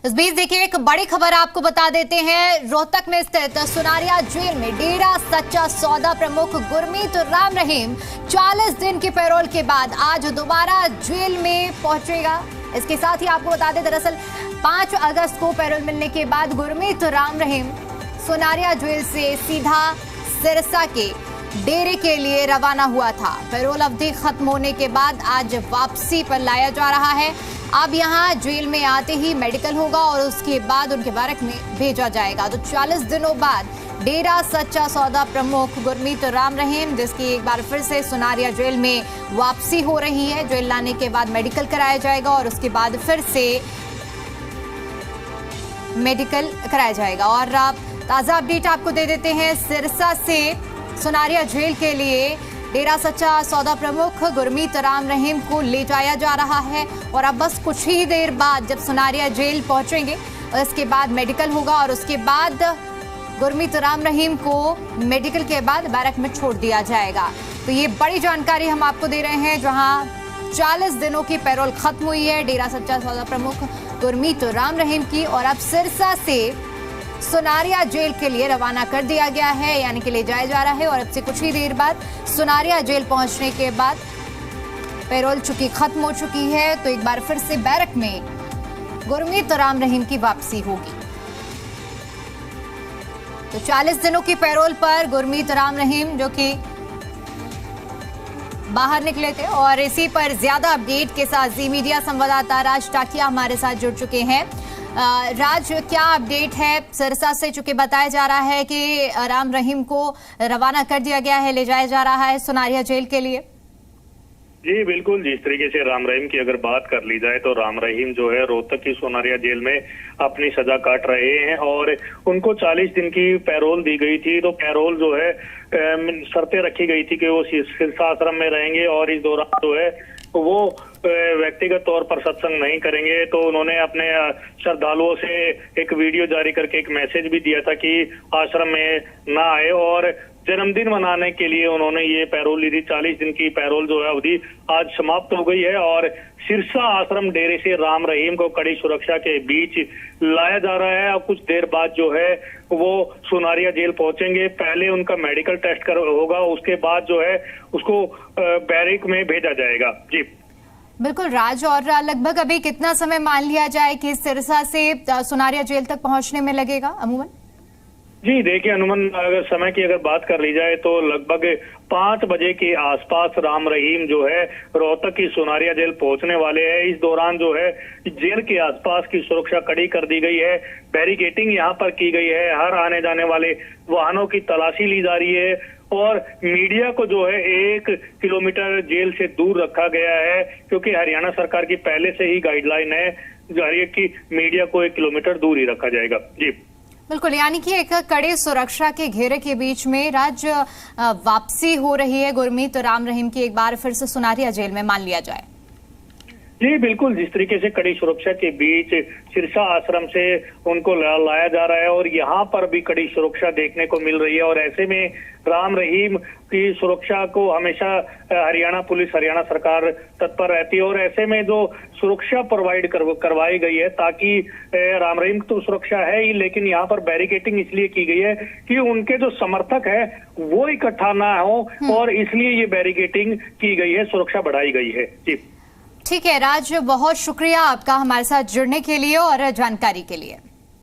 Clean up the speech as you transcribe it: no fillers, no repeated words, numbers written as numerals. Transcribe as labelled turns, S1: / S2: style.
S1: इस बीच देखिए एक बड़ी खबर आपको बता देते हैं। रोहतक में स्थित सुनारिया जेल में डेरा सच्चा सौदा प्रमुख गुरमीत राम रहीम 40 दिन की पैरोल के बाद आज दोबारा जेल में पहुंचेगा। इसके साथ ही आपको बता दें, दरअसल 5 अगस्त को पैरोल मिलने के बाद गुरमीत राम रहीम सुनारिया जेल से सीधा सिरसा के डेरे के लिए रवाना हुआ था। पैरोल अवधि खत्म होने के बाद आज वापसी पर लाया जा रहा है। अब यहां जेल में आते ही मेडिकल होगा और उसके बाद उनके बैरक में भेजा जाएगा। तो 40 दिनों बाद डेरा सच्चा सौदा प्रमुख गुरमीत राम रहीम, जिसकी एक बार फिर से सुनारिया जेल में वापसी हो रही है। जेल लाने के बाद मेडिकल कराया जाएगा और उसके बाद फिर से मेडिकल कराया जाएगा। और ताजा अपडेट आपको दे देते हैं, सिरसा से सुनारिया जेल के लिए डेरा सच्चा सौदा प्रमुख गुरमीत राम रहीम को ले जाया जा रहा है और अब बस कुछ ही देर बाद जब सुनारिया जेल पहुंचेंगे उसके बाद मेडिकल होगा और उसके बाद गुरमीत राम रहीम को मेडिकल के बाद बैरक में छोड़ दिया जाएगा। तो ये बड़ी जानकारी हम आपको दे रहे हैं, जहां 40 दिनों की पैरोल खत्म हुई है डेरा सच्चा सौदा प्रमुख गुरमीत राम रहीम की और अब सिरसा से सुनारिया जेल के लिए रवाना कर दिया गया है, यानी कि ले जाया जा रहा है। और अब से कुछ ही देर बाद सुनारिया जेल पहुंचने के बाद पैरोल चूंकि खत्म हो चुकी है तो एक बार फिर से बैरक में गुरमीत राम रहीम की वापसी होगी। तो 40 दिनों की पैरोल पर गुरमीत राम रहीम जो कि बाहर निकले थे और इसी पर ज्यादा अपडेट के साथ जी मीडिया संवाददाता राज टाकिया हमारे साथ जुड़ चुके हैं। राज, क्या अपडेट है सिरसा से? चूंकि बताया जा रहा है कि राम रहीम को रवाना कर दिया गया है, ले जाया जा रहा है सुनारिया जेल के लिए।
S2: जी बिल्कुल, जिस तरीके से राम रहीम की अगर बात कर ली जाए तो राम रहीम जो है रोहतक की सुनारिया जेल में अपनी सजा काट रहे हैं और उनको 40 दिन की पैरोल दी गई थी। तो पैरोल जो है शर्तें रखी गई थी कि वो सिरसा आश्रम में रहेंगे और इस दौरान जो है वो व्यक्तिगत तौर पर सत्संग नहीं करेंगे। तो उन्होंने अपने श्रद्धालुओं से एक वीडियो जारी करके एक मैसेज भी दिया था कि आश्रम में ना आए और जन्मदिन मनाने के लिए उन्होंने ये पैरोल ली थी। 40 दिन की पैरोल जो है अवधि आज समाप्त हो गई है और सिरसा आश्रम डेरे से राम रहीम को कड़ी सुरक्षा के बीच लाया जा रहा है। अब कुछ देर बाद जो है वो सुनारिया जेल पहुंचेंगे। पहले उनका मेडिकल टेस्ट होगा, उसके बाद जो है उसको बैरक में भेजा जाएगा। जी
S1: बिल्कुल राज, और लगभग अभी कितना समय मान लिया जाए कि सिरसा से सुनारिया जेल तक पहुंचने में लगेगा अमूमन?
S2: जी देखिए, अनुमान अगर समय की अगर बात कर ली जाए तो लगभग 5 बजे के आसपास राम रहीम जो है रोहतक की सुनारिया जेल पहुंचने वाले हैं। इस दौरान जो है जेल के आसपास की सुरक्षा कड़ी कर दी गई है, बैरिकेटिंग यहाँ पर की गई है, हर आने जाने वाले वाहनों की तलाशी ली जा रही है और मीडिया को जो है 1 किलोमीटर जेल से दूर रखा गया है, क्योंकि हरियाणा सरकार की पहले से ही गाइडलाइन है जारी है कि मीडिया को 1 किलोमीटर दूर ही रखा जाएगा। जी
S1: बिल्कुल, यानी कि एक कड़े सुरक्षा के घेरे के बीच में राज्य वापसी हो रही है गुरमीत राम रहीम की एक बार फिर से सुनारिया जेल में, मान लिया जाए।
S2: जी बिल्कुल, जिस तरीके से कड़ी सुरक्षा के बीच सिरसा आश्रम से उनको लाया जा रहा है और यहाँ पर भी कड़ी सुरक्षा देखने को मिल रही है और ऐसे में राम रहीम की सुरक्षा को हमेशा हरियाणा पुलिस, हरियाणा सरकार तत्पर रहती है और ऐसे में जो सुरक्षा प्रोवाइड करवाई गई है ताकि राम रहीम तो सुरक्षा है ही, लेकिन यहाँ पर बैरिकेटिंग इसलिए की गई है कि उनके जो समर्थक है वो इकट्ठा ना हो और इसलिए ये बैरिकेटिंग की गई है, सुरक्षा बढ़ाई गई है। जी
S1: ठीक है राज, बहुत शुक्रिया आपका हमारे साथ जुड़ने के लिए और जानकारी के लिए।